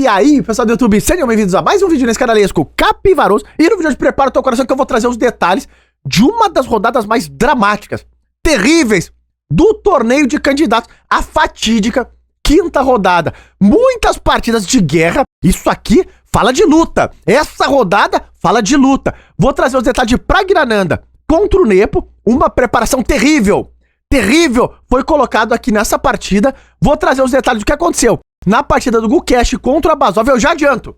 E aí, pessoal do YouTube, sejam bem-vindos a mais um vídeo nesse canalesco Capivaroso. E no vídeo de Prepara o Teu Coração que eu vou trazer os detalhes de uma das rodadas mais dramáticas, terríveis, do torneio de candidatos, a fatídica quinta rodada. Muitas partidas de guerra, isso aqui fala de luta. Essa rodada fala de luta. Vou trazer os detalhes de Praggnanandha contra o Nepo, uma preparação terrível. Terrível foi colocado aqui nessa partida. Vou trazer os detalhes do que aconteceu na partida do Gukesh contra o Abazov. Eu já adianto,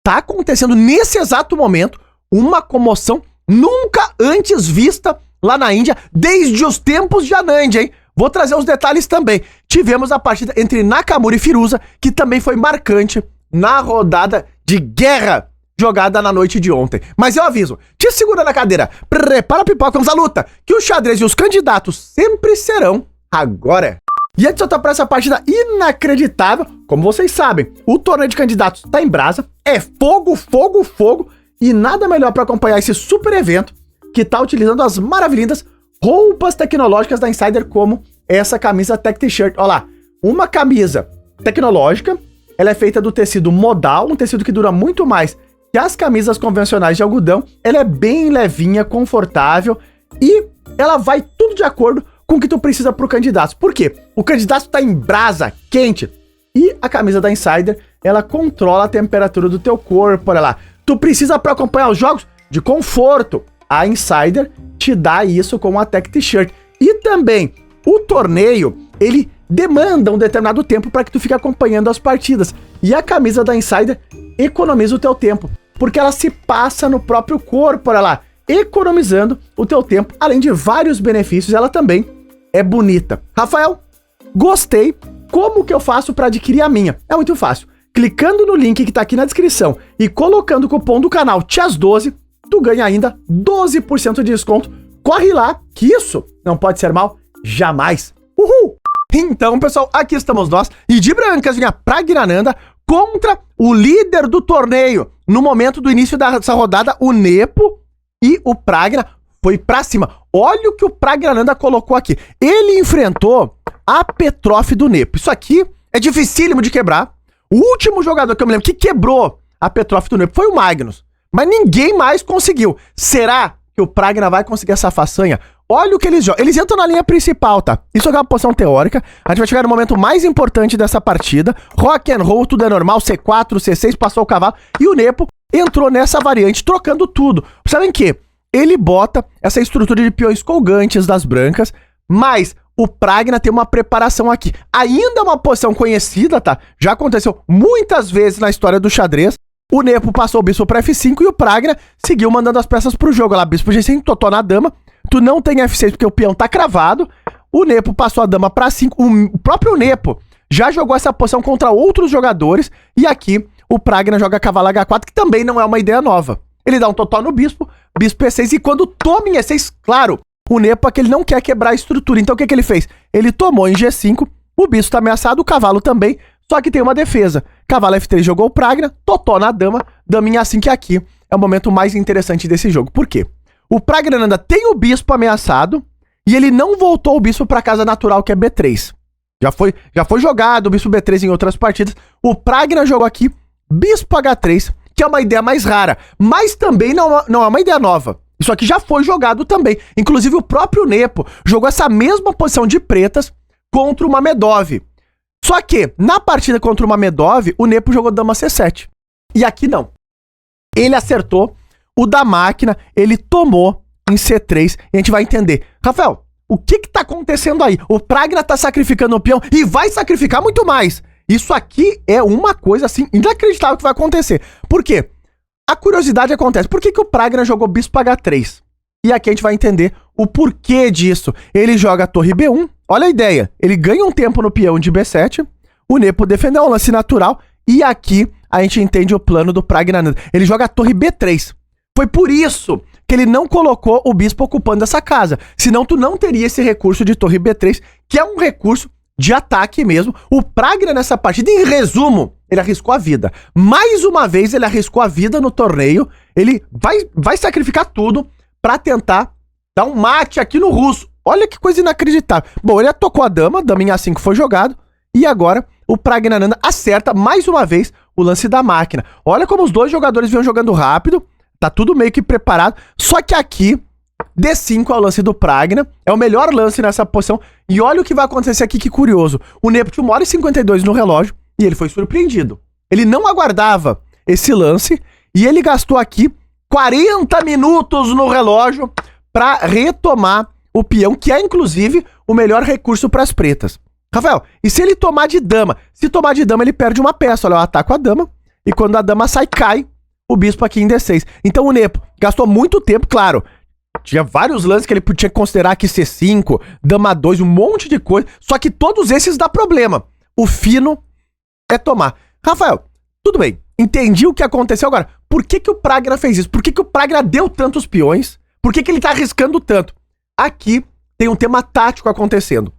tá acontecendo nesse exato momento uma comoção nunca antes vista lá na Índia, desde os tempos de Anand, hein? Vou trazer os detalhes também. Tivemos a partida entre Nakamura e Firuza, que também foi marcante na rodada de guerra jogada na noite de ontem. Mas eu aviso, te segura na cadeira, prepara a pipoca, vamos à luta, que os xadrez e os candidatos sempre serão agora. E antes de eu topar essa partida inacreditável, como vocês sabem, o torneio de candidatos tá em brasa, é fogo, fogo, fogo, e nada melhor para acompanhar esse super evento que tá utilizando as maravilhindas roupas tecnológicas da Insider, como essa camisa Tech T-shirt. Olha lá, uma camisa tecnológica, ela é feita do tecido modal, um tecido que dura muito mais que as camisas convencionais de algodão. Ela é bem levinha, confortável e ela vai tudo de acordo com o que tu precisa pro candidato. Por quê? O candidato tá em brasa, quente, e a camisa da Insider, ela controla a temperatura do teu corpo, olha lá. Tu precisa para acompanhar os jogos de conforto. A Insider te dá isso com a Tech T-shirt. E também, o torneio, ele demanda um determinado tempo para que tu fique acompanhando as partidas. E a camisa da Insider economiza o teu tempo, porque ela se passa no próprio corpo, olha lá, economizando o teu tempo, além de vários benefícios. Ela também é bonita. Rafael, gostei. Como que eu faço para adquirir a minha? É muito fácil. Clicando no link que tá aqui na descrição e colocando o cupom do canal TIAS12, tu ganha ainda 12% de desconto. Corre lá, que isso não pode ser mal jamais. Uhul! Então, pessoal, aqui estamos nós, e de brancas vinha Praggnanandha contra o líder do torneio. No momento do início dessa rodada, o Nepo, e o Pragna foi pra cima. Olha o que o Praggnanandha colocou aqui. Ele enfrentou a Petrov do Nepo. Isso aqui é dificílimo de quebrar. O último jogador que eu me lembro que quebrou a Petrov do Nepo foi o Magnus. Mas ninguém mais conseguiu. Será que o Pragna vai conseguir essa façanha? Olha o que eles jogam. Eles entram na linha principal, tá? Isso aqui é uma posição teórica. A gente vai chegar no momento mais importante dessa partida. Rock and roll, tudo é normal. C4, C6, passou o cavalo. E o Nepo entrou nessa variante, trocando tudo. Sabem que ele bota essa estrutura de peões colgantes das brancas, mas o Pragna tem uma preparação aqui. Ainda é uma posição conhecida, tá? Já aconteceu muitas vezes na história do xadrez. O Nepo passou o bispo para F5 e o Pragna seguiu mandando as peças pro jogo. Olha lá, bispo G5, totó na dama. Tu não tem F6 porque o peão tá cravado. O Nepo passou a dama para 5. O próprio Nepo já jogou essa posição contra outros jogadores. E aqui o Pragna joga cavalo H4, que também não é uma ideia nova. Ele dá um totó no bispo, bispo E6. E quando toma em E6, claro, o Nepo aqui ele não quer quebrar a estrutura. Então o que ele fez? Ele tomou em G5, o bispo tá ameaçado, o cavalo também. Só que tem uma defesa. Cavalo F3 jogou o Pragna, totó na dama, daminha A5, que aqui é o momento mais interessante desse jogo. Por quê? O Praggnanandha tem o bispo ameaçado e ele não voltou o bispo para casa natural, que é B3. Já foi jogado o bispo B3 em outras partidas. O Pragna jogou aqui bispo H3, que é uma ideia mais rara, mas também não é uma ideia nova. Isso aqui já foi jogado também. Inclusive o próprio Nepo jogou essa mesma posição de pretas contra o Mamedov. Só que, na partida contra o Mamedov, o Nepo jogou dama C7. E aqui não. Ele acertou o da máquina, ele tomou em C3, e a gente vai entender. Rafael, o que tá acontecendo aí? O Pragna tá sacrificando o peão e vai sacrificar muito mais. Isso aqui é uma coisa, assim, inacreditável que vai acontecer. Por quê? A curiosidade acontece. Por que o Pragna jogou bispo H3? E aqui a gente vai entender o porquê disso. Ele joga a torre B1, olha a ideia, ele ganha um tempo no peão de B7, o Nepo defendeu um lance natural, e aqui a gente entende o plano do Praggnanandha. Ele joga a torre B3. Foi por isso que ele não colocou o bispo ocupando essa casa, senão tu não teria esse recurso de torre B3, que é um recurso de ataque mesmo. O Pragna nessa partida, em resumo, ele arriscou a vida. Mais uma vez ele arriscou a vida no torneio, ele vai sacrificar tudo pra tentar dar um mate aqui no russo. Olha que coisa inacreditável. Bom, ele tocou a dama, daminha A5 foi jogado, e agora o Praggnanandha acerta mais uma vez o lance da máquina. Olha como os dois jogadores vinham jogando rápido, tá tudo meio que preparado, só que aqui, D5 é o lance do Pragna, é o melhor lance nessa posição, e olha o que vai acontecer aqui, que curioso. O Nepo tinha 1h52 no relógio, e ele foi surpreendido. Ele não aguardava esse lance, e ele gastou aqui 40 minutos no relógio pra retomar o peão, que é, inclusive, o melhor recurso para as pretas. Rafael, e se ele tomar de dama? Se tomar de dama, ele perde uma peça. Olha, eu ataco a dama, e quando a dama sai, cai o bispo aqui em D6. Então o Nepo gastou muito tempo, claro. Tinha vários lances que ele podia considerar aqui C5, dama 2, um monte de coisa. Só que todos esses dá problema. O fino é tomar. Rafael, tudo bem. Entendi o que aconteceu agora. Por que o Pragna fez isso? Por que o Pragna deu tantos peões? Por que ele tá arriscando tanto? Aqui tem um tema tático acontecendo.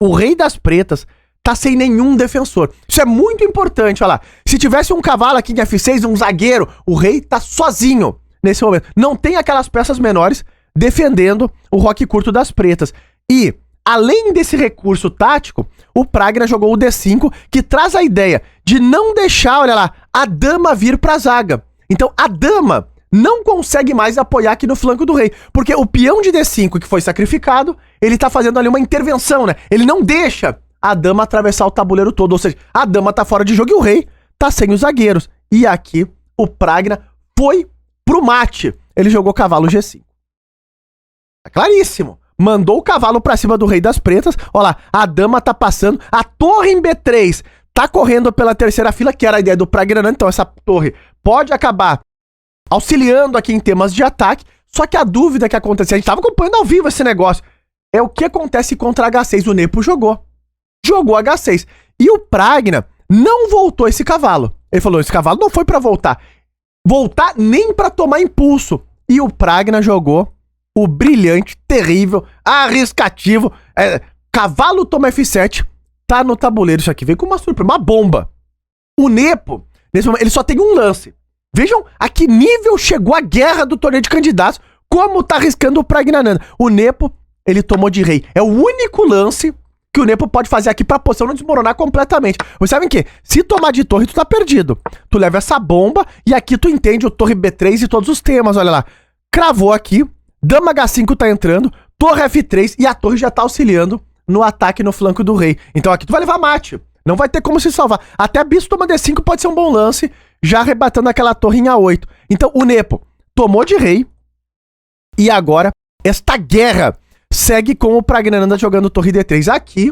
O rei das pretas tá sem nenhum defensor. Isso é muito importante, olha lá. Se tivesse um cavalo aqui em F6, um zagueiro, o rei tá sozinho nesse momento. Não tem aquelas peças menores defendendo o roque curto das pretas. E, além desse recurso tático, o Pragna jogou o D5, que traz a ideia de não deixar, olha lá, a dama vir pra zaga. Então, a dama não consegue mais apoiar aqui no flanco do rei, porque o peão de D5 que foi sacrificado, ele tá fazendo ali uma intervenção, né? Ele não deixa a dama atravessar o tabuleiro todo, ou seja, a dama tá fora de jogo e o rei tá sem os zagueiros. E aqui o Pragna foi pro mate. Ele jogou cavalo G5. Tá claríssimo. Mandou o cavalo pra cima do rei das pretas. Olha lá, a dama tá passando, a torre em B3 tá correndo pela terceira fila, que era a ideia do Pragna, então essa torre pode acabar auxiliando aqui em temas de ataque, só que a dúvida que aconteceu, a gente tava acompanhando ao vivo esse negócio, é o que acontece contra H6. O Nepo jogou H6, e o Pragna não voltou esse cavalo. Ele falou, esse cavalo não foi pra voltar nem pra tomar impulso, e o Pragna jogou o brilhante, terrível, arriscativo, cavalo toma F7, tá no tabuleiro. Isso aqui veio com uma surpresa, uma bomba. O Nepo, nesse momento, ele só tem um lance. Vejam a que nível chegou a guerra do torneio de candidatos, como tá arriscando o Pragnananda. O Nepo, ele tomou de rei. É o único lance que o Nepo pode fazer aqui pra posição não desmoronar completamente. Vocês sabem que se tomar de torre, tu tá perdido. Tu leva essa bomba e aqui tu entende o torre B3 e todos os temas, olha lá. Cravou aqui, dama H5 tá entrando, torre F3 e a torre já tá auxiliando no ataque no flanco do rei. Então aqui tu vai levar mate. Não vai ter como se salvar. Até bispo toma D5 pode ser um bom lance, já arrebatando aquela torre em A8. Então o Nepo tomou de rei. E agora, esta guerra segue com o Pragnananda jogando torre D3. Aqui,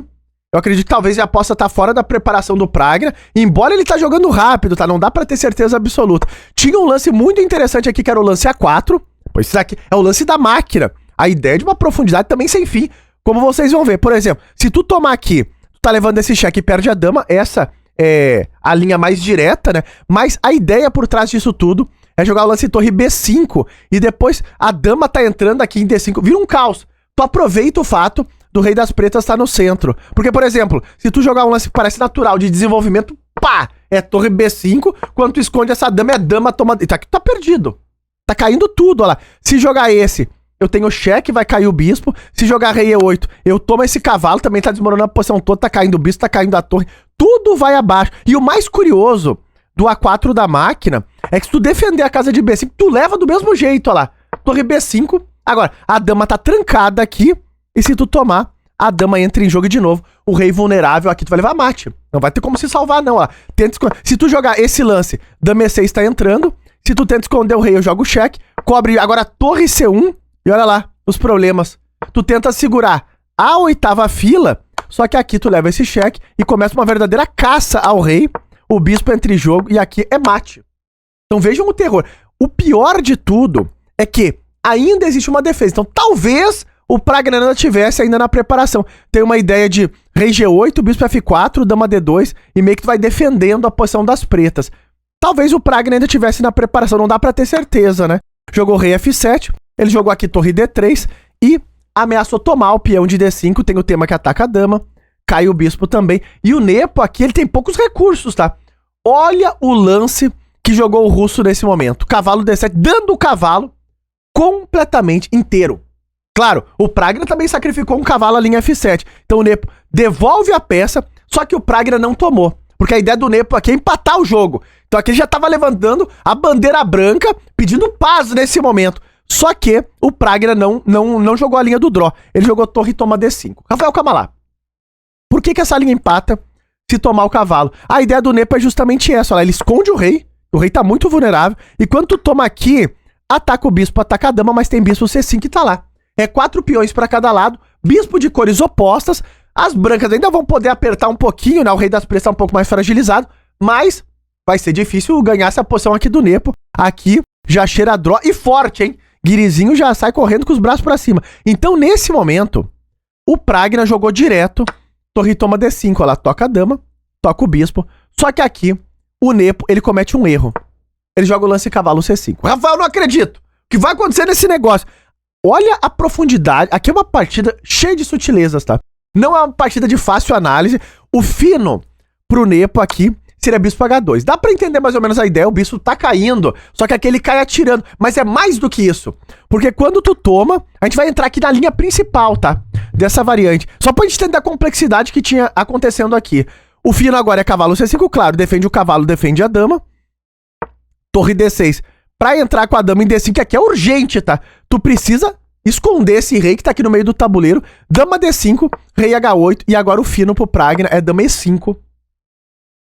eu acredito que talvez a aposta tá fora da preparação do Pragna, embora ele tá jogando rápido, tá? Não dá pra ter certeza absoluta. Tinha um lance muito interessante aqui, que era o lance A4. Pois isso aqui é o lance da máquina. A ideia de uma profundidade também sem fim, como vocês vão ver. Por exemplo, se tu tomar aqui, tu tá levando esse cheque e perde a dama, essa é a linha mais direta, né? Mas a ideia por trás disso tudo é jogar o lance torre B5 e depois a dama tá entrando aqui em D5. Vira um caos. Tu aproveita o fato do rei das pretas estar no centro. Porque, por exemplo, se tu jogar um lance que parece natural de desenvolvimento, pá, é torre B5, quando tu esconde essa dama, é dama toma... Tá, tá perdido. Tá caindo tudo, olha lá. Se jogar esse, eu tenho cheque, vai cair o bispo. Se jogar rei E8, eu tomo esse cavalo, também tá desmoronando a posição toda, tá caindo o bispo, tá caindo a torre. Tudo vai abaixo. E o mais curioso do A4 da máquina é que se tu defender a casa de B5, tu leva do mesmo jeito, olha lá. Torre B5. Agora, a dama tá trancada aqui, e se tu tomar, a dama entra em jogo de novo. O rei vulnerável aqui, tu vai levar mate. Não vai ter como se salvar, não, ó. Se tu jogar esse lance, dama E6 tá entrando. Se tu tenta esconder o rei, eu jogo o cheque. Cobre agora a torre C1. E olha lá, os problemas. Tu tenta segurar a 8ª fila, só que aqui tu leva esse cheque e começa uma verdadeira caça ao rei. O bispo entra em jogo e aqui é mate. Então vejam o terror. O pior de tudo é que ainda existe uma defesa. Então talvez o Pragnananda tivesse ainda na preparação. Tem uma ideia de rei G8, bispo F4, dama D2 e meio que tu vai defendendo a posição das pretas. Talvez o Pragna ainda tivesse na preparação, não dá pra ter certeza, né? Jogou rei F7, ele jogou aqui torre D3 e ameaçou tomar o peão de D5, tem o tema que ataca a dama, cai o bispo também. E o Nepo aqui, ele tem poucos recursos, tá? Olha o lance que jogou o russo nesse momento. Cavalo D7, dando o cavalo completamente inteiro. Claro, o Pragna também sacrificou um cavalo à linha F7. Então o Nepo devolve a peça, só que o Pragna não tomou. Porque a ideia do Nepo aqui é empatar o jogo. Então aqui ele já tava levantando a bandeira branca, pedindo paz nesse momento. Só que o Pragna não jogou a linha do draw. Ele jogou torre e toma D5. Rafael, calma lá. Por que essa linha empata se tomar o cavalo? A ideia do Nepo é justamente essa. Olha, ele esconde o rei tá muito vulnerável. E quando tu toma aqui, ataca o bispo, ataca a dama, mas tem bispo C5 que tá lá. É 4 peões pra cada lado, bispo de cores opostas. As brancas ainda vão poder apertar um pouquinho, né? O rei das pretas tá um pouco mais fragilizado, mas vai ser difícil ganhar essa posição aqui do Nepo. Aqui já cheira draw e forte, hein? Guirizinho já sai correndo com os braços pra cima. Então, nesse momento, o Pragna jogou direto, torre toma D5, ela toca a dama, toca o bispo. Só que aqui, o Nepo, ele comete um erro. Ele joga o lance cavalo C5. Rafael, não acredito! O que vai acontecer nesse negócio? Olha a profundidade. Aqui é uma partida cheia de sutilezas, tá? Não é uma partida de fácil análise. O fino pro Nepo aqui seria bispo H2. Dá pra entender mais ou menos a ideia. O bispo tá caindo, só que aqui ele cai atirando. Mas é mais do que isso. Porque quando tu toma, a gente vai entrar aqui na linha principal, tá? Dessa variante. Só pra gente entender a complexidade que tinha acontecendo aqui. O fino agora é cavalo C5, claro. Defende o cavalo, defende a dama. Torre D6. Pra entrar com a dama em D5, que aqui é urgente, tá? Tu precisa esconder esse rei que tá aqui no meio do tabuleiro. Dama D5, rei H8. E agora o fino pro Pragna é dama E5.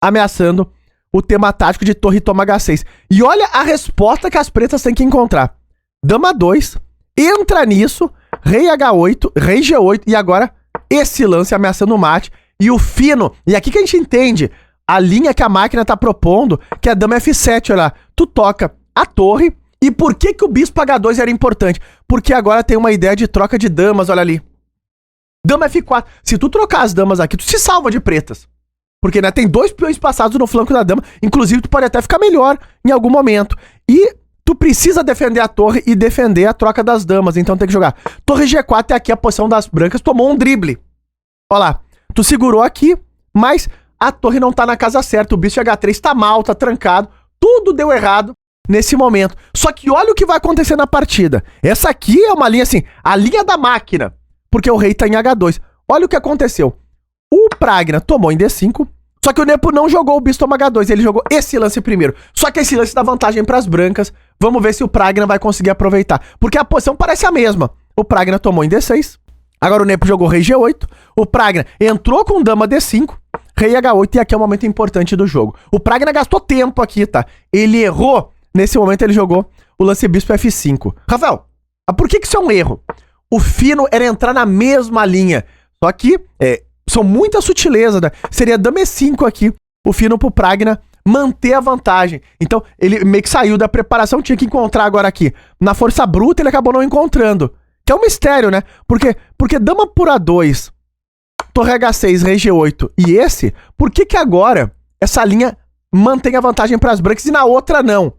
Ameaçando o tema tático de torre toma H6. E olha a resposta que as pretas têm que encontrar. Dama 2. Entra nisso. Rei H8, rei G8. E agora esse lance ameaçando o mate. E o fino. E aqui que a gente entende a linha que a máquina tá propondo, que é dama F7, olha lá. Tu toca a torre. E por que que o bispo H2 era importante? Porque agora tem uma ideia de troca de damas, olha ali. Dama F4. Se tu trocar as damas aqui, tu se salva de pretas. Porque, né, tem 2 peões passados no flanco da dama. Inclusive, tu pode até ficar melhor em algum momento. E tu precisa defender a torre e defender a troca das damas. Então tem que jogar. Torre G4 é aqui a posição das brancas. Tomou um drible. Olha lá. Tu segurou aqui, mas a torre não tá na casa certa. O bispo H3 tá mal, tá trancado. Tudo deu errado nesse momento. Só que olha o que vai acontecer na partida. Essa aqui é uma linha assim, a linha da máquina. Porque o rei tá em H2. Olha o que aconteceu. O Pragna tomou em D5, só que o Nepo não jogou o bispo toma H2, ele jogou esse lance primeiro. Só que esse lance dá vantagem pras brancas. Vamos ver se o Pragna vai conseguir aproveitar. Porque a posição parece a mesma. O Pragna tomou em D6, agora o Nepo jogou rei G8, o Pragna entrou com dama D5, rei H8, e aqui é o momento importante do jogo. O Pragna gastou tempo aqui, tá? Ele errou, nesse momento ele jogou o lance bispo F5. Rafael, por que isso é um erro? O fino era entrar na mesma linha, só que são muitas sutilezas, né? Seria dama E5 aqui, o fino pro Pragna manter a vantagem. Então, ele meio que saiu da preparação, tinha que encontrar agora aqui. Na força bruta, ele acabou não encontrando. Que é um mistério, né? Porque dama por A2, torre H6, rei G8 e esse, por que que agora essa linha mantém a vantagem pras brancas e na outra não?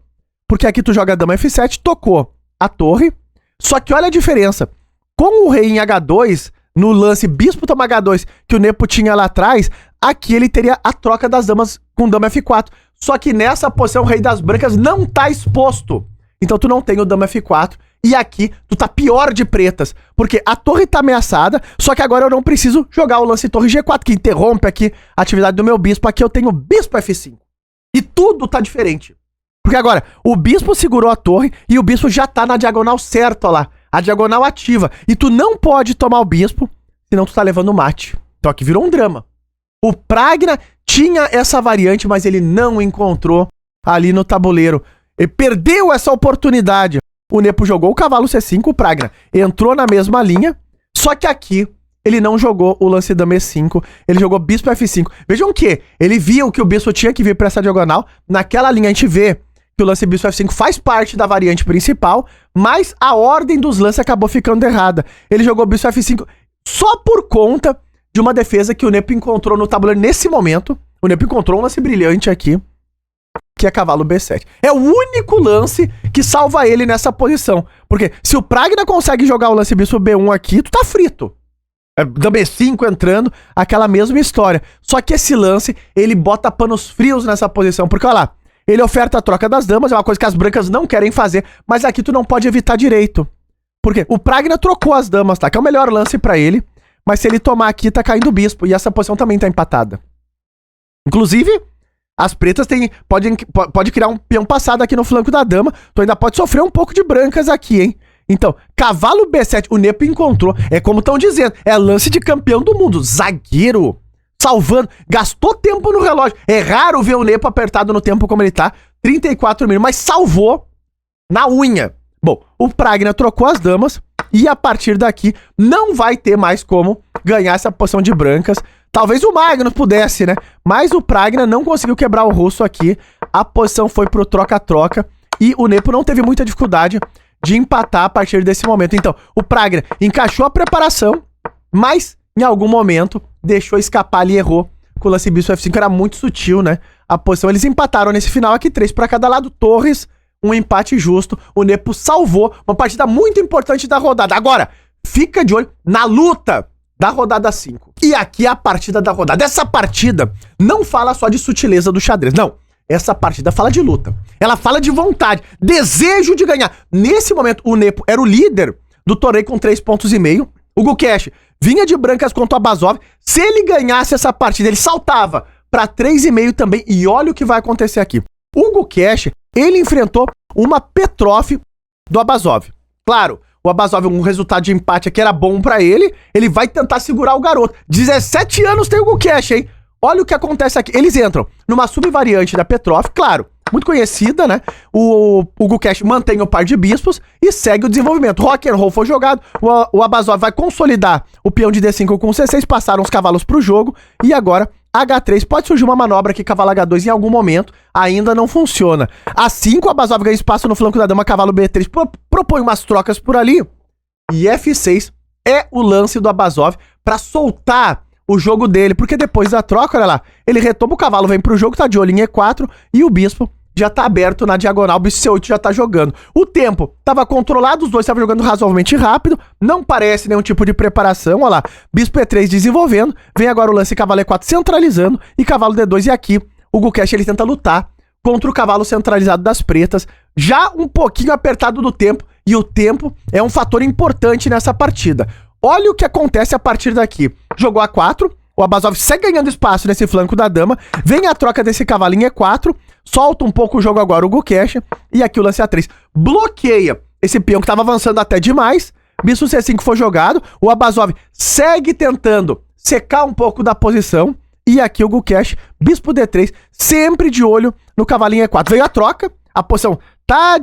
Porque aqui tu joga dama F7, tocou a torre, só que olha a diferença. Com o rei em H2... No lance bispo toma H2 que o Nepo tinha lá atrás, aqui ele teria a troca das damas com dama F4. Só que nessa posição o rei das brancas não tá exposto. Então tu não tem o dama F4. E aqui tu tá pior de pretas. Porque a torre tá ameaçada, só que agora eu não preciso jogar o lance torre G4, que interrompe aqui a atividade do meu bispo. Aqui eu tenho bispo F5. E tudo tá diferente. Porque agora o bispo segurou a torre e o bispo já tá na diagonal certa, ó lá. A diagonal ativa. E tu não pode tomar o bispo, senão tu tá levando o mate. Então aqui virou um drama. O Pragna tinha essa variante, mas ele não encontrou ali no tabuleiro. Ele perdeu essa oportunidade. O Nepo jogou o cavalo C5, o Pragna entrou na mesma linha, só que aqui ele não jogou o lance dama E5, ele jogou bispo F5. Vejam que ele viu que o bispo tinha que vir para essa diagonal. Naquela linha a gente vê que o lance bispo F5 faz parte da variante principal, mas a ordem dos lances acabou ficando errada. Ele jogou bispo F5 só por conta de uma defesa que o Nepo encontrou no tabuleiro nesse momento. O Nepo encontrou um lance brilhante aqui, que é cavalo B7. É o único lance que salva ele nessa posição. Porque se o Pragna consegue jogar o lance bispo B1 aqui, tu tá frito. Dama E5 entrando, aquela mesma história. Só que esse lance, ele bota panos frios nessa posição. Porque, olha lá, ele oferta a troca das damas, é uma coisa que as brancas não querem fazer, mas aqui tu não pode evitar direito. Por quê? O Pragna trocou as damas, tá? Que é o melhor lance pra ele, mas se ele tomar aqui, tá caindo o bispo, e essa posição também tá empatada. Inclusive, as pretas pode criar um peão passado aqui no flanco da dama. Tu ainda pode sofrer um pouco de brancas aqui, hein? Então, cavalo B7, o Nepo encontrou. É como estão dizendo, é lance de campeão do mundo. Zagueiro, salvando, gastou tempo no relógio. É raro ver o Nepo apertado no tempo como ele tá. 34 minutos, mas salvou na unha. Bom, o Pragna trocou as damas e a partir daqui não vai ter mais como ganhar essa posição de brancas. Talvez o Magnus pudesse, né? Mas o Pragna não conseguiu quebrar o rosto aqui. A posição foi pro troca-troca e o Nepo não teve muita dificuldade de empatar a partir desse momento. Então, o Pragna encaixou a preparação, mas em algum momento deixou escapar ali e errou. Com o lance bispo F5 era muito sutil, né? A posição, eles empataram nesse final aqui, 3 para cada lado. Torres, um empate justo. O Nepo salvou uma partida muito importante da rodada. Agora, fica de olho na luta da rodada 5. E aqui é a partida da rodada. Essa partida não fala só de sutileza do xadrez, não. Essa partida fala de luta. Ela fala de vontade, desejo de ganhar. Nesse momento, o Nepo era o líder do torneio com 3,5 pontos. O Gukesh vinha de brancas contra o Abazov. Se ele ganhasse essa partida, ele saltava para 3,5 também. E olha o que vai acontecer aqui. O Gukesh, ele enfrentou uma Petrov do Abazov. Claro, o Abazov, um resultado de empate aqui era bom para ele. Ele vai tentar segurar o garoto. 17 anos tem o Gukesh, hein? Olha o que acontece aqui. Eles entram numa subvariante da Petrov, claro, muito conhecida, né? O Gukesh mantém o par de bispos e segue o desenvolvimento. Rock and roll foi jogado, o Abazov vai consolidar o peão de D5 com C6, passaram os cavalos pro jogo e agora H3, pode surgir uma manobra aqui, cavalo H2 em algum momento, ainda não funciona. Assim que o Abazov ganha espaço no flanco da dama, cavalo B3 propõe umas trocas por ali e F6 é o lance do Abazov para soltar o jogo dele, porque depois da troca, olha lá, ele retoma o cavalo, vem pro jogo, tá de olho em E4 e o bispo já tá aberto na diagonal, o bispo C8 já tá jogando. O tempo tava controlado, os dois estavam jogando razoavelmente rápido, não parece nenhum tipo de preparação, olha lá, bispo E3 desenvolvendo, vem agora o lance cavalo E4 centralizando e cavalo D2 e aqui o Gukesh ele tenta lutar contra o cavalo centralizado das pretas, já um pouquinho apertado do tempo, e o tempo é um fator importante nessa partida. Olha o que acontece a partir daqui. Jogou A4, o Abazov segue ganhando espaço nesse flanco da dama, vem a troca desse cavalo em E4, solta um pouco o jogo agora o Gukesh, e aqui o lance A3 bloqueia esse peão que estava avançando até demais, bispo C5 foi jogado, o Abazov segue tentando secar um pouco da posição, e aqui o Gukesh, bispo D3, sempre de olho no cavalinho E4. Veio a troca, a posição tá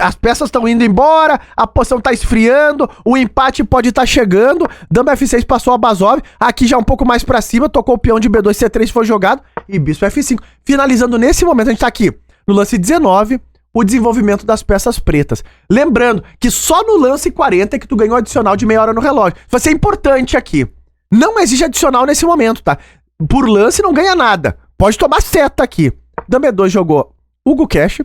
as peças estão indo embora, a posição tá esfriando, o empate pode estar chegando, dama F6 passou a Abazov, aqui já um pouco mais pra cima, tocou o peão de B2, C3 foi jogado, e bispo F5. Finalizando nesse momento, a gente tá aqui no lance 19, o desenvolvimento das peças pretas. Lembrando que só no lance 40 é que tu ganhou adicional de meia hora no relógio. Vai ser importante aqui. Não exige adicional nesse momento, tá? Por lance não ganha nada. Pode tomar seta aqui. Dama E2 jogou o Gukesh.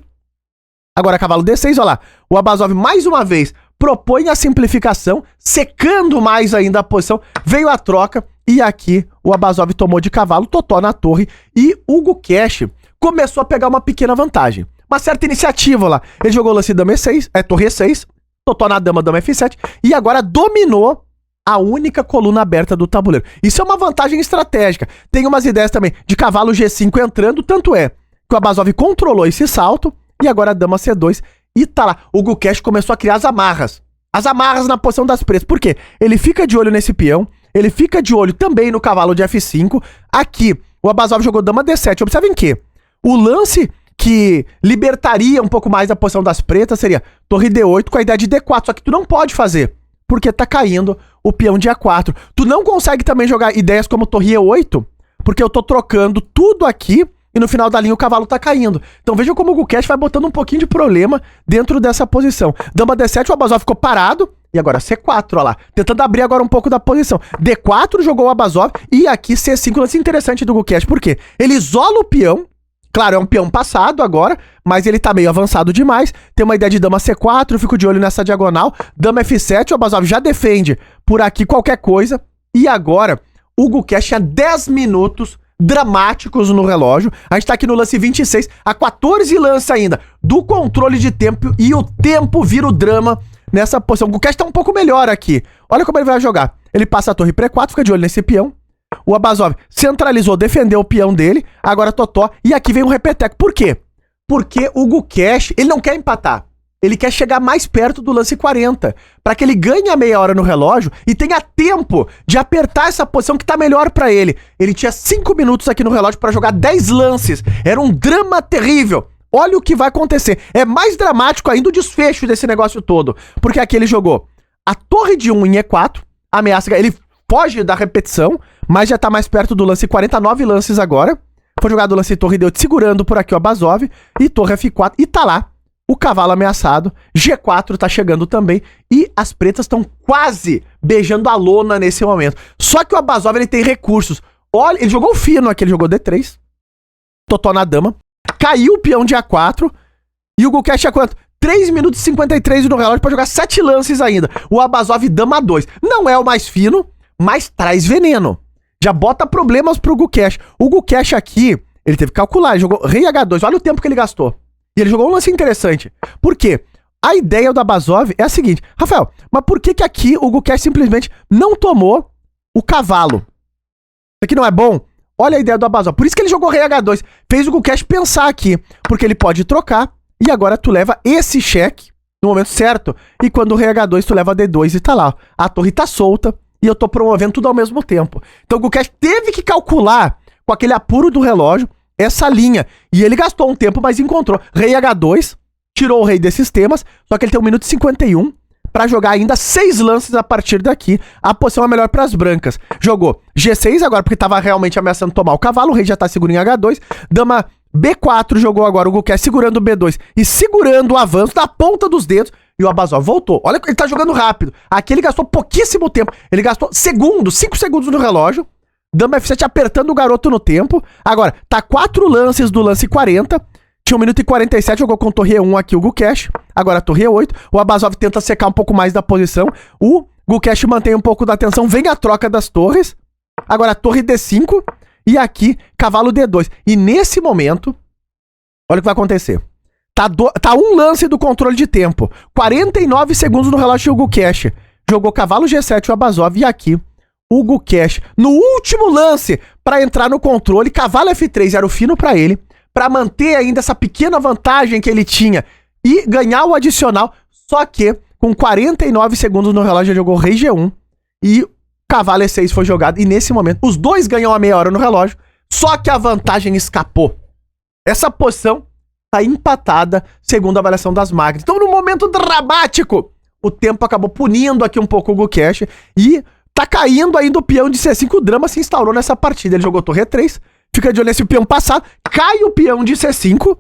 Agora cavalo D6, olha lá, o Abazov mais uma vez propõe a simplificação, secando mais ainda a posição, veio a troca e aqui o Abazov tomou de cavalo, totó na torre e o Gukesh começou a pegar uma pequena vantagem, uma certa iniciativa lá. Ele jogou o lance dama E6, torre E6, totó na dama, dama F7 e agora dominou a única coluna aberta do tabuleiro. Isso é uma vantagem estratégica. Tem umas ideias também de cavalo G5 entrando, tanto é que o Abazov controlou esse salto. E agora a dama C2 e tá lá. O Gukesh começou a criar as amarras. As amarras na posição das pretas. Por quê? Ele fica de olho nesse peão. Ele fica de olho também no cavalo de F5. Aqui, o Abazov jogou dama D7. Observem que o lance que libertaria um pouco mais a posição das pretas seria torre D8 com a ideia de D4. Só que tu não pode fazer, porque tá caindo o peão de A4. Tu não consegue também jogar ideias como torre E8, porque eu tô trocando tudo aqui e no final da linha o cavalo tá caindo. Então veja como o Gukesh vai botando um pouquinho de problema dentro dessa posição. Dama D7, o Abazov ficou parado. E agora C4, olha lá. Tentando abrir agora um pouco da posição. D4 jogou o Abazov. E aqui C5, lance interessante do Gukesh. Por quê? Ele isola o peão. Claro, é um peão passado agora, mas ele tá meio avançado demais. Tem uma ideia de dama C4, eu fico de olho nessa diagonal. Dama F7, o Abazov já defende por aqui qualquer coisa. E agora, o Gukesh tinha 10 minutos dramáticos no relógio. A gente tá aqui no lance 26, a 14 lances ainda do controle de tempo e o tempo vira o drama nessa posição. O Gukesh tá um pouco melhor aqui. Olha como ele vai jogar. Ele passa a torre para E4, fica de olho nesse peão. O Abazov centralizou, defendeu o peão dele, agora Totó, e aqui vem um repeteco. Por quê? Porque o Gukesh, ele não quer empatar. Ele quer chegar mais perto do lance 40, para que ele ganhe a meia hora no relógio e tenha tempo de apertar essa posição que tá melhor para ele. Ele tinha 5 minutos aqui no relógio para jogar 10 lances. Era um drama terrível. Olha o que vai acontecer. É mais dramático ainda o desfecho desse negócio todo. Porque aqui ele jogou a torre de 1 em E4, ameaça, ele foge da repetição, mas já tá mais perto do lance 49 lances agora. Foi jogado o lance torre D8 segurando por aqui o Abazov, e torre F4, e tá lá o cavalo ameaçado. G4 tá chegando também, e as pretas estão quase beijando a lona nesse momento. Só que o Abazov, ele tem recursos. Olha, ele jogou fino aqui, ele jogou D3, Totó na dama, caiu o peão de A4, e o Gukesh tinha quanto? 3 minutos e 53 no relógio pra jogar 7 lances ainda. O Abazov dama 2. Não é o mais fino, mas traz veneno. Já bota problemas pro Gukesh. O Gukesh aqui, ele teve que calcular, ele jogou rei H2, olha o tempo que ele gastou. E ele jogou um lance interessante. Por quê? A ideia do Abazov é a seguinte, Rafael, mas por que que aqui o Gukesh simplesmente não tomou o cavalo? Isso aqui não é bom? Olha a ideia do Abazov. Por isso que ele jogou rei H2. Fez o Gukesh pensar aqui, porque ele pode trocar, e agora tu leva esse cheque no momento certo, e quando o rei H2 tu leva D2 e tá lá. A torre tá solta, e eu tô promovendo tudo ao mesmo tempo. Então o Gukesh teve que calcular, com aquele apuro do relógio, essa linha. E ele gastou um tempo, mas encontrou. Rei H2, tirou o rei desses temas, só que ele tem 1 minuto e 51 pra jogar ainda 6 lances a partir daqui. A posição é melhor pras brancas. Jogou G6 agora, porque tava realmente ameaçando tomar o cavalo, o rei já tá seguro em H2. Dama B4 jogou agora o Gukesh segurando o B2 e segurando o avanço da ponta dos dedos. E o Abazov voltou. Olha, ele tá jogando rápido. Aqui ele gastou pouquíssimo tempo. Ele gastou segundos, 5 segundos no relógio. Dama F7 apertando o garoto no tempo. Agora, tá 4 lances do lance 40. Tinha 1 minuto e 47, jogou com torre E1 aqui o Gukesh. Agora torre E8. O Abazov tenta secar um pouco mais da posição. O Gukesh mantém um pouco da atenção. Vem a troca das torres. Agora torre D5. E aqui, cavalo D2. E nesse momento, olha o que vai acontecer. Tá um lance do controle de tempo. 49 segundos no relógio do Gukesh. Jogou cavalo G7 o Abazov. E aqui, o Gukesh, no último lance, para entrar no controle, cavalo F3 era o fino para ele, para manter ainda essa pequena vantagem que ele tinha e ganhar o adicional. Só que, com 49 segundos no relógio, ele jogou rei G1 e cavalo E6 foi jogado. E nesse momento, os dois ganham a meia hora no relógio, só que a vantagem escapou. Essa posição tá empatada, segundo a avaliação das máquinas. Então, no momento dramático, o tempo acabou punindo aqui um pouco o Gukesh e tá caindo ainda o peão de C5. O drama se instaurou nessa partida. Ele jogou torre E3, fica de olho nesse peão passado, cai o peão de C5,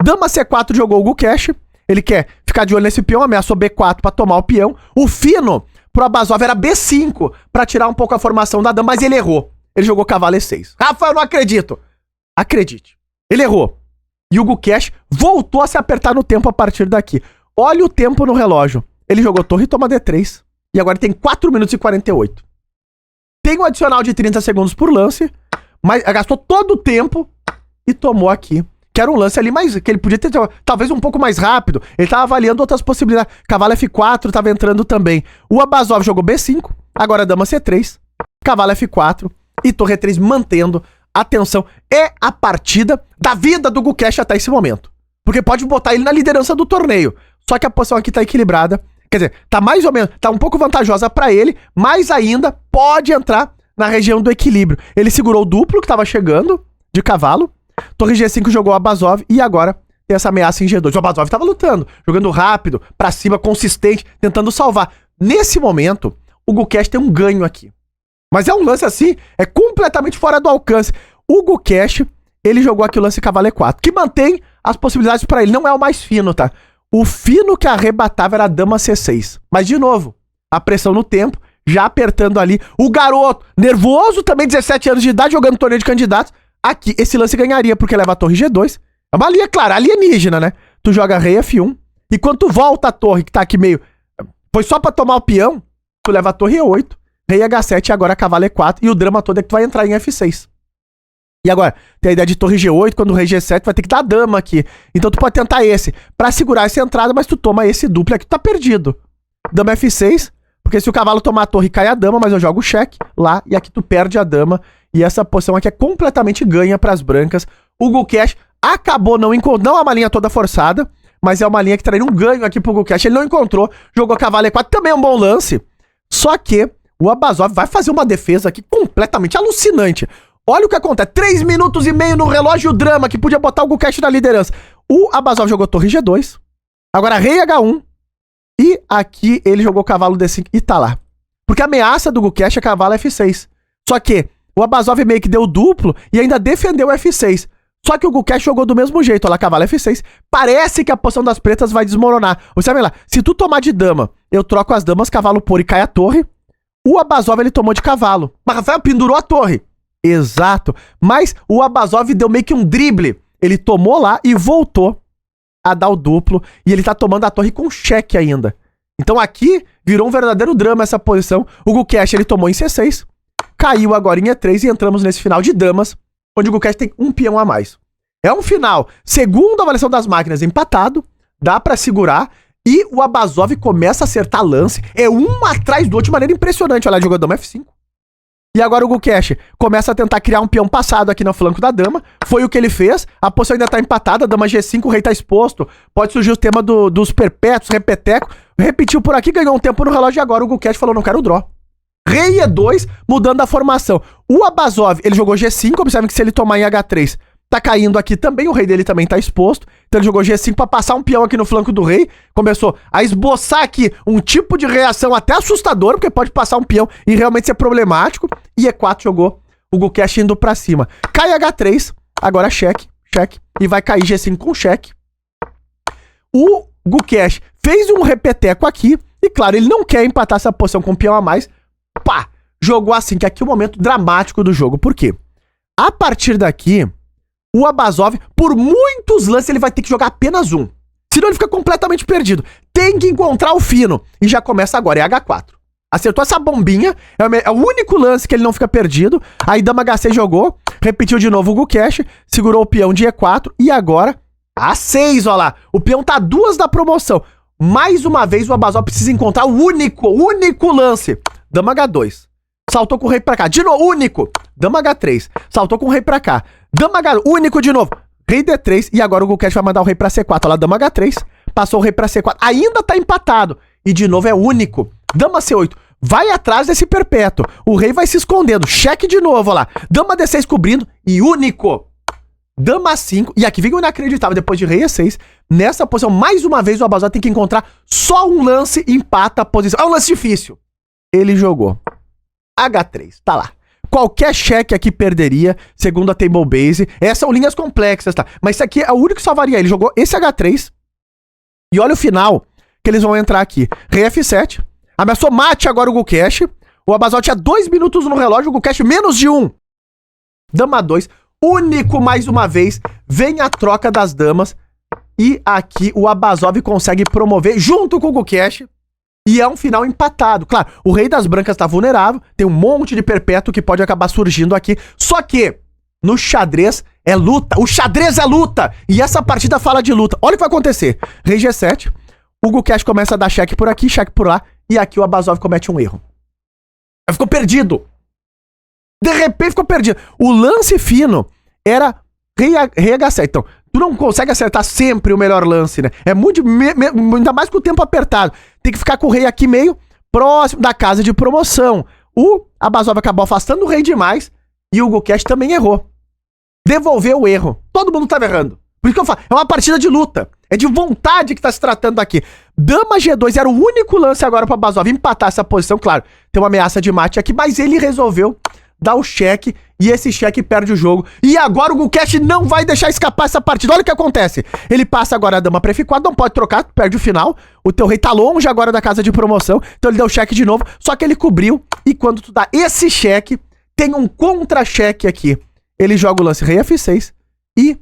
dama C4 jogou o Gukesh, ele quer ficar de olho nesse peão, ameaçou B4 pra tomar o peão. O fino pro Abazov era B5 pra tirar um pouco a formação da dama, mas ele errou. Ele jogou cavalo E6. Rafa, eu não acredito. Acredite. Ele errou. E o Gukesh voltou a se apertar no tempo a partir daqui. Olha o tempo no relógio. Ele jogou torre e toma D3. E agora tem 4 minutos e 48. Tem um adicional de 30 segundos por lance, mas gastou todo o tempo e tomou aqui. Que era um lance ali mais... que ele podia ter talvez um pouco mais rápido. Ele tava avaliando outras possibilidades. Cavalo F4 tava entrando também. O Abazov jogou B5. Agora dama C3. Cavalo F4. E torre E3 mantendo a tensão. É a partida da vida do Gukesh até esse momento. Porque pode botar ele na liderança do torneio. Só que a posição aqui tá equilibrada. Quer dizer, tá mais ou menos... tá um pouco vantajosa pra ele. Mas ainda pode entrar na região do equilíbrio. Ele segurou o duplo que tava chegando de cavalo. Torre G5 jogou o Abazov e agora tem essa ameaça em G2. O Abazov tava lutando, jogando rápido, pra cima, consistente, tentando salvar. Nesse momento, o Gukesh tem um ganho aqui. Mas é um lance assim, é completamente fora do alcance. O Gukesh, ele jogou aqui o lance cavalo E4, que mantém as possibilidades pra ele. Não é o mais fino, tá? O fino que arrebatava era a dama C6. Mas, de novo, a pressão no tempo, já apertando ali. O garoto, nervoso também, 17 anos de idade, jogando torneio de candidatos. Aqui, esse lance ganharia, porque leva a torre G2. É uma linha, claro, alienígena, né? Tu joga rei F1. E quando tu volta a torre, que tá aqui meio... foi só pra tomar o peão, tu leva a torre E8, rei H7 e agora cavalo E4. E o drama todo é que tu vai entrar em F6. E agora, tem a ideia de torre G8, quando o rei G7 vai ter que dar dama aqui. Então tu pode tentar esse, pra segurar essa entrada, mas tu toma esse duplo aqui, tu tá perdido. Dama F6, Porque se o cavalo tomar a torre, cai a dama, mas eu jogo o cheque lá e aqui tu perde a dama. E essa posição aqui é completamente ganha pras brancas. O Gukesh acabou não encontrando, não é uma linha toda forçada, mas é uma linha que traria um ganho aqui pro Gukesh. Ele não encontrou, jogou cavalo E4, também é um bom lance. Só que o Abazov vai fazer uma defesa aqui completamente alucinante. Olha o que acontece, 3 minutos e meio no relógio, o drama que podia botar o Gukesh na liderança. O Abazov jogou torre G2, agora rei H1, e aqui ele jogou cavalo D5 e tá lá. Porque a ameaça do Gukesh é cavalo F6. Só que o Abazov meio que deu duplo e ainda defendeu o F6. Só que o Gukesh jogou do mesmo jeito. Olha lá, cavalo F6. Parece que a posição das pretas vai desmoronar. Você vai lá, se tu tomar de dama, eu troco as damas, cavalo por e cai a torre. O Abazov, ele tomou de cavalo. Mas Rafael pendurou a torre. Exato. Mas o Abazov deu meio que um drible. Ele tomou lá e voltou a dar o duplo. E ele tá tomando a torre com cheque ainda. Então aqui virou um verdadeiro drama essa posição. O Gukesh, ele tomou em C6. Caiu agora em E3 e entramos nesse final de damas, onde o Gukesh tem um peão a mais. É um final, segundo a avaliação das máquinas, empatado. Dá pra segurar. E o Abazov começa a acertar lance. É um atrás do outro de maneira impressionante. Olha lá, jogou dama F5. E agora o Gukesh começa a tentar criar um peão passado aqui no flanco da dama. Foi o que ele fez. A posição ainda tá empatada. Dama G5, o rei tá exposto. Pode surgir o tema dos perpétuos, repeteco. Repetiu por aqui, ganhou um tempo no relógio e agora o Gukesh falou, não quero draw. Rei E2, mudando a formação. O Abazov, ele jogou G5. Observem que se ele tomar em H3, tá caindo aqui também. O rei dele também tá exposto. Então ele jogou G5 pra passar um peão aqui no flanco do rei. Começou a esboçar aqui um tipo de reação até assustador, porque pode passar um peão e realmente ser problemático. E E4 jogou o Gukesh indo pra cima. Cai H3, agora cheque, cheque. E vai cair G5 com cheque. O Gukesh fez um repeteco aqui. E claro, ele não quer empatar essa posição com um peão a mais. Pá! Jogou assim, que aqui é o momento dramático do jogo. Por quê? A partir daqui, o Abazov, por muitos lances, ele vai ter que jogar apenas um. Senão ele fica completamente perdido. Tem que encontrar o fino. E já começa agora, é H4. Acertou essa bombinha, é o único lance que ele não fica perdido. Aí dama H6 jogou, repetiu de novo o Gukesh, segurou o peão de E4 e agora A6, ó lá. O peão tá 2 da promoção. Mais uma vez o Abazov precisa encontrar o único lance. Dama H2. Saltou com o rei pra cá. De novo, único. Dama H3. Saltou com o rei pra cá. Dama H... Único de novo. Rei D3. E agora o Gukesh vai mandar o rei pra C4. Olha lá, dama H3. Passou o rei pra C4. Ainda tá empatado. E de novo é único. Dama C8. Vai atrás desse perpétuo. O rei vai se escondendo. Cheque de novo, olha lá. Dama D6 cobrindo. E único. Dama 5. E aqui vem o inacreditável. Depois de rei E6. Nessa posição, mais uma vez, o Abazov tem que encontrar só um lance e empata a posição. É um lance difícil. Ele jogou H3, tá lá. Qualquer cheque aqui perderia, segundo a table base. Essas são linhas complexas, tá? Mas isso aqui é o único que salvaria. Ele jogou esse H3. E olha o final que eles vão entrar aqui. Rei F7. Ameaçou mate agora o Gukesh. O Abazov tinha 2 minutos no relógio, o Gukesh menos de 1. Dama 2. Único mais uma vez. Vem a troca das damas. E aqui o Abazov consegue promover junto com o Gukesh. E é um final empatado. Claro, o rei das brancas tá vulnerável. Tem um monte de perpétuo que pode acabar surgindo aqui. Só que no xadrez é luta. O xadrez é luta. E essa partida fala de luta. Olha o que vai acontecer. Rei G7. O Gukesh começa a dar cheque por aqui, cheque por lá. E aqui o Abazov comete um erro. Ele ficou perdido. De repente ficou perdido. O lance fino era rei H7. Então, tu não consegue acertar sempre o melhor lance, né? É muito... ainda mais com o tempo apertado. Tem que ficar com o rei aqui meio próximo da casa de promoção. O Abazov acabou afastando o rei demais. E o Gukesh também errou. Devolveu o erro. Todo mundo tava errando. Por isso que eu falo, é uma partida de luta. É de vontade que tá se tratando aqui. Dama G2 era o único lance agora pro Abazov empatar essa posição. Claro, tem uma ameaça de mate aqui, mas ele resolveu dar o cheque. E esse cheque perde o jogo. E agora o Gukesh não vai deixar escapar essa partida. Olha o que acontece. Ele passa agora a dama pra F4, não pode trocar, perde o final. O teu rei tá longe agora da casa de promoção. Então ele deu cheque de novo, só que ele cobriu. E quando tu dá esse cheque, tem um contra-cheque aqui. Ele joga o lance rei F6 e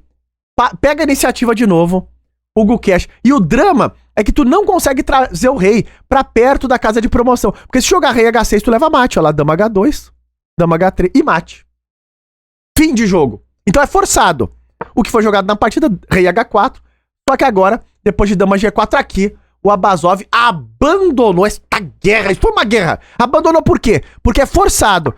pega a iniciativa de novo, o Gukesh. E o drama é que tu não consegue trazer o rei pra perto da casa de promoção. Porque se jogar rei H6, tu leva mate. Olha lá, dama H2, dama H3 e mate. Fim de jogo. Então é forçado. O que foi jogado na partida, rei H4. Só que agora, depois de dama G4 aqui, o Abazov abandonou esta guerra. Isso foi uma guerra. Abandonou por quê? Porque é forçado.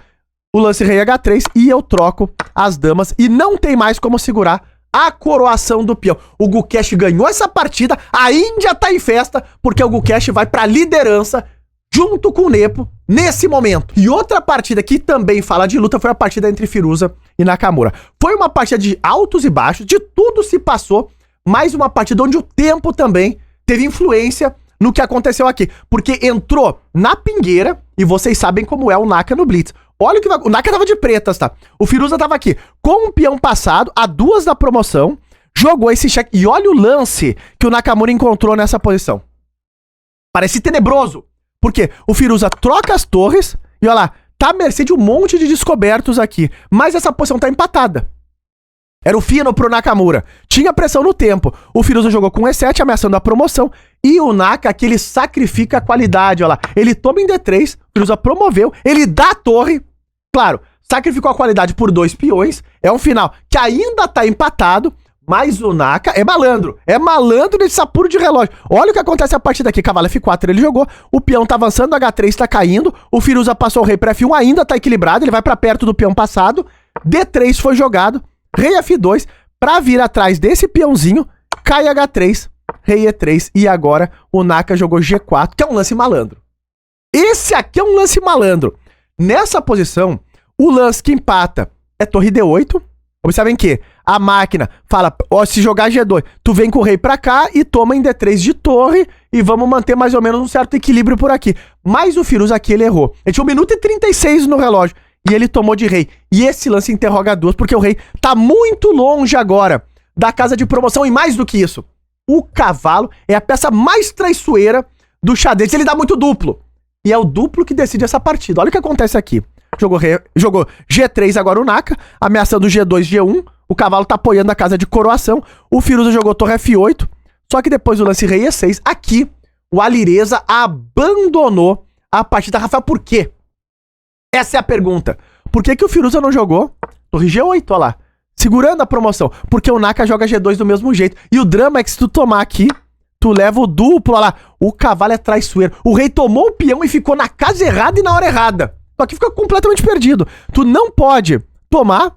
O lance rei H3 e eu troco as damas e não tem mais como segurar a coroação do peão. O Gukesh ganhou essa partida, a Índia tá em festa, porque o Gukesh vai pra liderança junto com o Nepo nesse momento. E outra partida que também fala de luta foi a partida entre Firuza e Nakamura. Foi uma partida de altos e baixos, de tudo se passou, mais uma partida onde o tempo também teve influência no que aconteceu aqui. Porque entrou na pingueira, e vocês sabem como é o Naka no Blitz. Olha o que vai... O Naka tava de pretas, tá? O Firuza tava aqui com um peão passado, a 2 da promoção, jogou esse cheque. E olha o lance que o Nakamura encontrou nessa posição. Parece tenebroso. Porque o Firuza troca as torres e olha lá, tá à mercê de um monte de descobertos aqui. Mas essa posição tá empatada. Era o fino pro Nakamura. Tinha pressão no tempo. O Firuza jogou com E7, ameaçando a promoção. E o Naka aqui, ele sacrifica a qualidade, olha lá. Ele toma em D3, o Firuza promoveu, ele dá a torre. Claro, sacrificou a qualidade por 2 peões. É um final que ainda tá empatado, mas o Naka é malandro. É malandro nesse apuro de relógio. Olha o que acontece a partir daqui. Cavalo F4 ele jogou, o peão tá avançando, H3 tá caindo, o Firuza passou o rei pra F1, ainda tá equilibrado, ele vai pra perto do peão passado. D3 foi jogado, rei F2, pra vir atrás desse peãozinho, cai H3, rei E3, e agora o Naka jogou G4, que é um lance malandro. Esse aqui é um lance malandro. Nessa posição, o lance que empata é torre D8. Observem que a máquina fala, ó, se jogar G2, tu vem com o rei pra cá e toma em D3 de torre e vamos manter mais ou menos um certo equilíbrio por aqui. Mas o Firuza aqui, ele errou. Ele tinha 1 minuto e 36 no relógio e ele tomou de rei. E esse lance interroga 2, porque o rei tá muito longe agora da casa de promoção e mais do que isso. O cavalo é a peça mais traiçoeira do xadrez. Ele dá muito duplo. E é o duplo que decide essa partida. Olha o que acontece aqui. Jogou G3 agora o Naka, ameaçando G2, G1. O cavalo tá apoiando a casa de coroação. O Firuza jogou torre F8. Só que depois do lance rei E6, aqui o Alireza abandonou a partida. Rafael, por quê? Essa é a pergunta. Por que o Firuza não jogou torre G8, olha lá, segurando a promoção? Porque o Naka joga G2 do mesmo jeito. E o drama é que se tu tomar aqui, tu leva o duplo, olha lá. O cavalo é traiçoeiro. O rei tomou o peão e ficou na casa errada e na hora errada. Então aqui fica completamente perdido. Tu não pode tomar.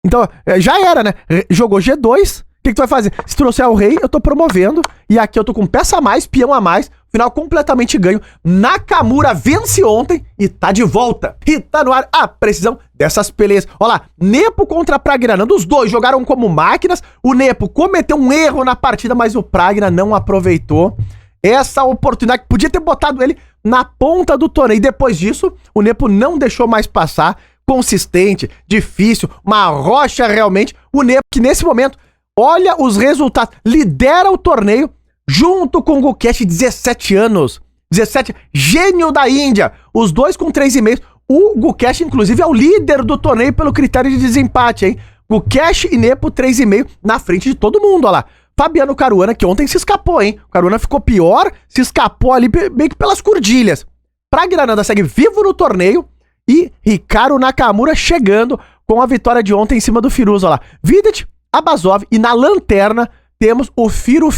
Então, já era, né? Jogou G2. O que tu vai fazer? Se trouxer o rei, eu tô promovendo. E aqui eu tô com peça a mais, peão a mais. Final completamente ganho. Nakamura vence ontem e tá de volta. E tá no ar a precisão dessas peleas. Olha lá, Nepo contra Praggnanandha. Os dois jogaram como máquinas. O Nepo cometeu um erro na partida, mas o Pragna não aproveitou essa oportunidade. Podia ter botado ele na ponta do torneio. E depois disso, o Nepo não deixou mais passar. Consistente, difícil, uma rocha realmente. O Nepo, que nesse momento, olha os resultados, lidera o torneio junto com o Gukesh, 17 anos. 17, gênio da Índia. Os dois com 3,5. O Gukesh, inclusive, é o líder do torneio pelo critério de desempate, hein? Gukesh e Nepo, 3,5, na frente de todo mundo, olha lá. Fabiano Caruana, que ontem se escapou, hein? O Caruana ficou pior, se escapou ali meio que pelas cordilhas. Praggnanandha segue vivo no torneio e Hikaru Nakamura chegando com a vitória de ontem em cima do Firuza, olha lá. Vidit, Abazov e na lanterna temos o Firo.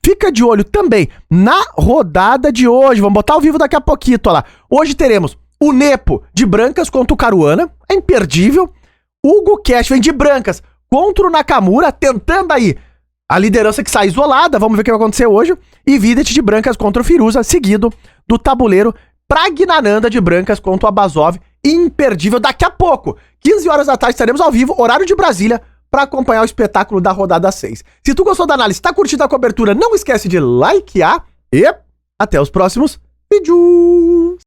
Fica de olho também na rodada de hoje. Vamos botar ao vivo daqui a pouquinho, olha lá. Hoje teremos o Nepo de brancas contra o Caruana, é imperdível. O Gukesh vem de brancas contra o Nakamura, tentando aí a liderança que sai isolada, vamos ver o que vai acontecer hoje. E Vidit de brancas contra o Firuza, seguido do tabuleiro Praggnanandha de brancas contra o Abazov. Imperdível. Daqui a pouco, 15 horas da tarde, estaremos ao vivo, horário de Brasília, para acompanhar o espetáculo da rodada 6. Se tu gostou da análise, tá curtindo a cobertura, não esquece de likear e até os próximos vídeos.